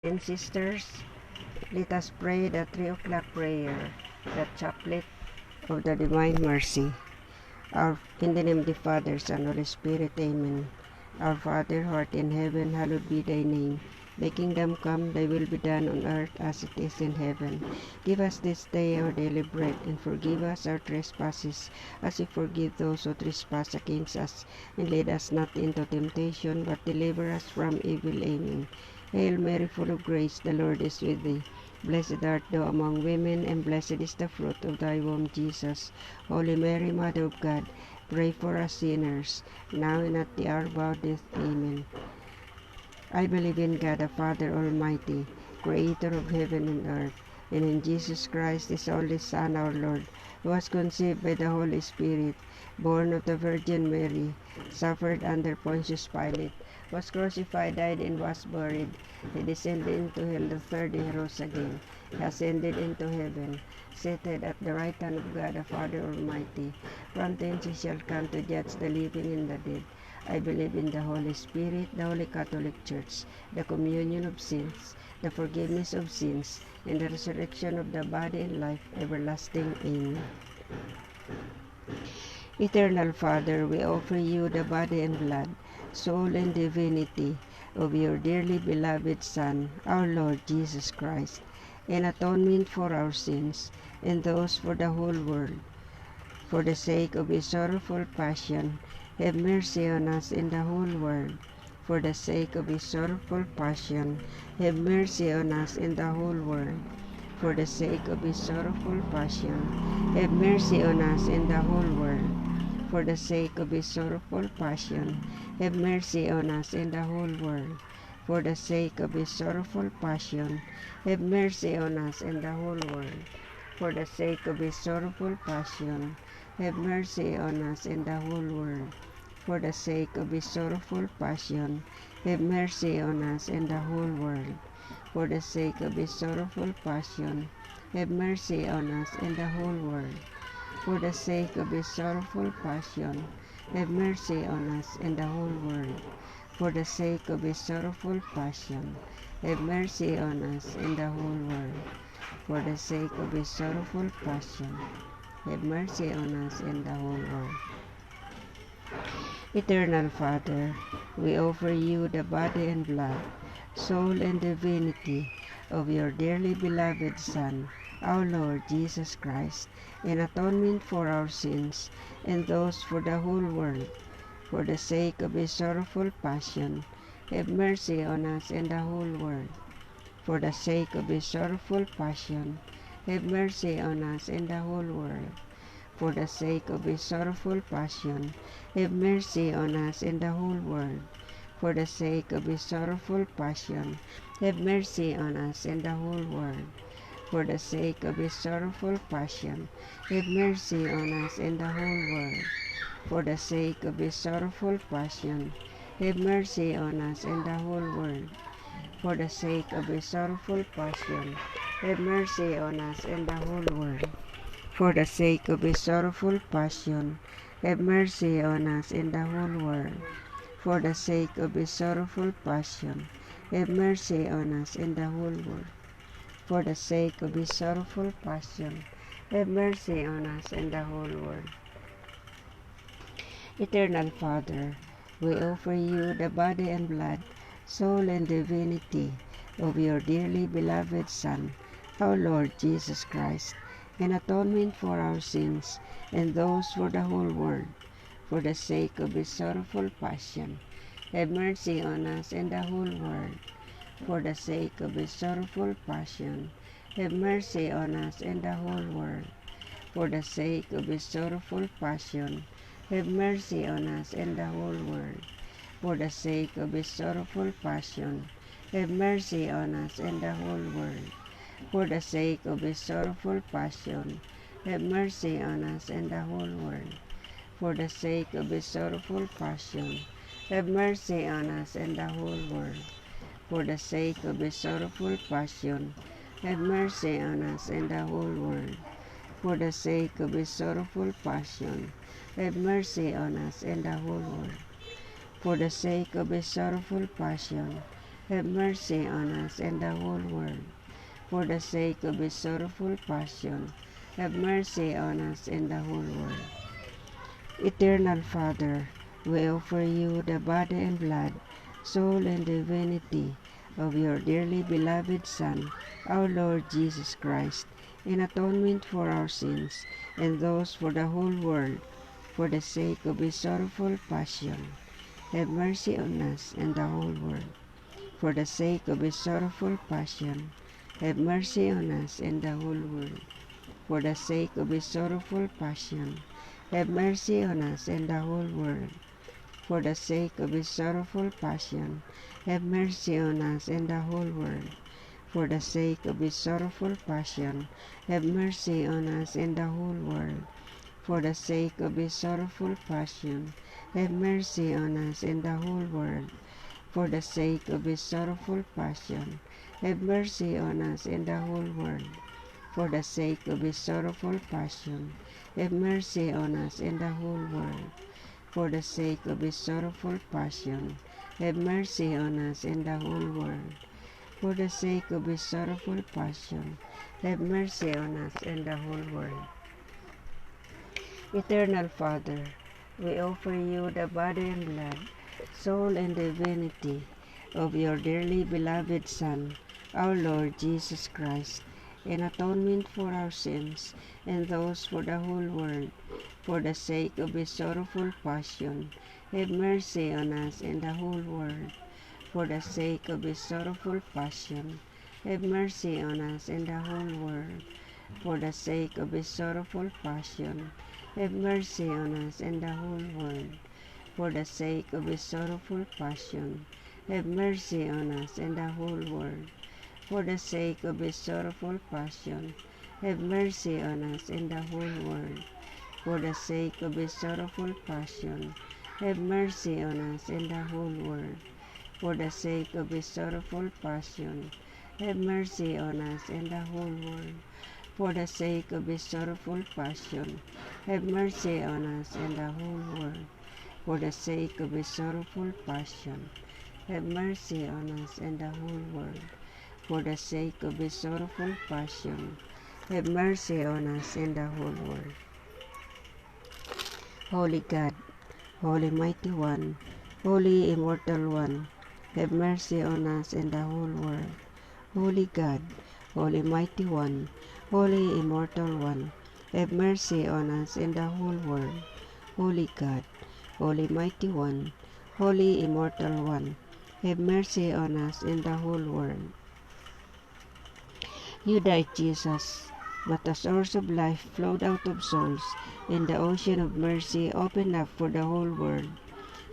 And sisters, let us pray the 3 o'clock prayer, the chaplet of the Divine Mercy. In the name of the Father, Son, Holy Spirit, Amen. Our Father, who art in heaven, hallowed be thy name. Thy kingdom come, thy will be done on earth as it is in heaven. Give us this day our daily bread, and forgive us our trespasses, as we forgive those who trespass against us. And lead us not into temptation, but deliver us from evil. Amen. Hail Mary, full of grace, the Lord is with thee. Blessed art thou among women, and blessed is the fruit of thy womb, Jesus. Holy Mary, Mother of God, pray for us sinners, now and at the hour of our death. Amen. I believe in God, the Father Almighty, creator of heaven and earth, and in Jesus Christ, his only Son, our Lord, who was conceived by the Holy Spirit, born of the Virgin Mary, suffered under Pontius Pilate, was crucified, died, and was buried. He descended into hell. The third day he rose again. He ascended into heaven, seated at the right hand of God, the Father Almighty. From thence he shall come to judge the living and the dead. I believe in the Holy Spirit, the Holy Catholic Church, the communion of sins, the forgiveness of sins, and the resurrection of the body and life everlasting. Amen. Eternal Father, we offer you the body and blood, soul and divinity of your dearly beloved Son, our Lord Jesus Christ, in atonement for our sins and those for the whole world. For the sake of his sorrowful passion, have mercy on us in the whole world. For the sake of his sorrowful passion, have mercy on us in the whole world. For the sake of his sorrowful passion, have mercy on us in the whole world. For the sake of his sorrowful passion, have mercy on us in the whole world. For the sake of his sorrowful passion, have mercy on us in the whole world. For the sake of his sorrowful passion, have mercy on us in the whole world. For the sake of his sorrowful passion, have mercy on us in the whole world. For the sake of his sorrowful passion, have mercy on us in the whole world. For the sake of his sorrowful passion, have mercy on us in the whole world. For the sake of his sorrowful passion, have mercy on us in the whole world. For the sake of his sorrowful passion, have mercy on us in the whole world. Eternal Father, we offer you the body and blood, soul and divinity of your dearly beloved Son, our Lord Jesus Christ, in atonement for our sins and those for the whole world. For the sake of his sorrowful passion, have mercy on us in the whole world. For the sake of his sorrowful passion, have mercy on us in the whole world. For the sake of his sorrowful passion, have mercy on us in the whole world. For the sake of his sorrowful passion, have mercy on us in the whole world. For the sake of his sorrowful passion, have mercy on us in the whole world. For the sake of his sorrowful passion, have mercy on us in the whole world. For the sake of his sorrowful passion, have mercy on us in the whole world. For the sake of his sorrowful passion, have mercy on us in the whole world. For the sake of his sorrowful passion, have mercy on us in the whole world. For the sake of his sorrowful passion, have mercy on us in the whole world. Eternal Father, we offer you the body and blood, soul and divinity of your dearly beloved Son, our Lord Jesus Christ, in atonement for our sins and those for the whole world. For the sake of his sorrowful passion, have mercy on us and the whole world. For the sake of his sorrowful passion, have mercy on us and the whole world. For the sake of his sorrowful passion, have mercy on us and the whole world. For the sake of his sorrowful passion, have mercy on us and the whole world. For the sake of his sorrowful passion, have mercy on us and the whole world. For the sake of his sorrowful passion, have mercy on us and the whole world. For the sake of his sorrowful passion, have mercy on us and the whole world. For the sake of his sorrowful passion, have mercy on us and the whole world. For the sake of his sorrowful passion, have mercy on us and the whole world. For the sake of his sorrowful passion, have mercy on us and the whole world. Eternal Father, we offer you the body and blood, soul and divinity of your dearly beloved Son, our Lord Jesus Christ, in atonement for our sins and those for the whole world, for the sake of his sorrowful passion. Have mercy on us and the whole world. For the sake of his sorrowful passion, have mercy on us and the whole world. For the sake of his sorrowful passion, have mercy on us and the whole world. For the sake of his sorrowful passion, have mercy on us and the whole world. For the sake of his sorrowful passion, have mercy on us and the whole world. For the sake of his sorrowful passion, have mercy on us and the whole world. For the sake of his sorrowful passion, have mercy on us and the whole world. For the sake of his sorrowful passion, have mercy on us and the whole world. For the sake of his sorrowful passion, have mercy on us and the whole world. For the sake of his sorrowful passion, have mercy on us and the whole world. Eternal Father, we offer you the body and blood, soul and divinity of your dearly beloved Son, our Lord Jesus Christ, in atonement for our sins and those for the whole world. For the sake of his sorrowful passion, have mercy on us and the whole world. For the sake of his sorrowful passion, have mercy on us and the whole world. For the sake of his sorrowful passion, have mercy on us and the whole world. For the sake of his sorrowful passion, have mercy on us and the whole world. For the sake of his sorrowful passion, have mercy on us and the whole world. For the sake of his sorrowful passion, have mercy on us and the whole world. For the sake of his sorrowful passion, have mercy on us and the whole world. For the sake of his sorrowful passion, have mercy on us and the whole world. For the sake of his sorrowful passion, have mercy on us and the whole world. For the sake of his sorrowful passion, have mercy on us and the whole world. Holy God, Holy Mighty One, Holy Immortal One, have mercy on us and the whole world. Holy God, Holy Mighty One, Holy Immortal One, have mercy on us and the whole world. Holy God, Holy Mighty One, Holy Immortal One, have mercy on us and the whole world. You died, Jesus, but the source of life flowed out of souls, and the ocean of mercy opened up for the whole world.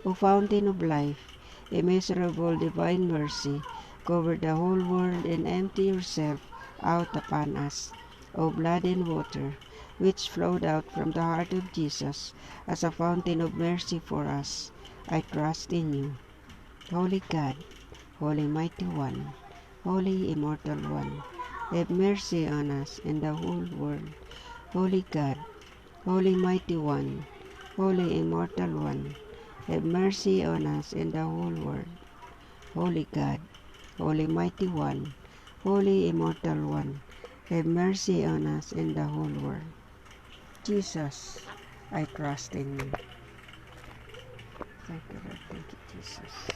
O fountain of life, immeasurable divine mercy, cover the whole world and empty yourself out upon us. O blood and water, which flowed out from the heart of Jesus as a fountain of mercy for us, I trust in you. Holy God, Holy Mighty One, Holy Immortal One, have mercy on us and the whole world. Holy God, Holy Mighty One, Holy Immortal One, have mercy on us and the whole world. Holy God, Holy Mighty One, Holy Immortal One, have mercy on us and the whole world. Jesus, I trust in you. Thank you, Lord. Thank you, Jesus.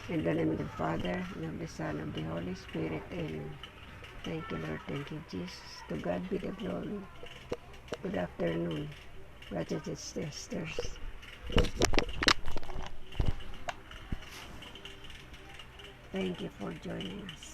In the name of the Father, and of the Son, and of the Holy Spirit. Amen. Thank you, Lord. Thank you, Jesus. To God be the glory. Good afternoon, brothers and sisters. Thank you for joining us.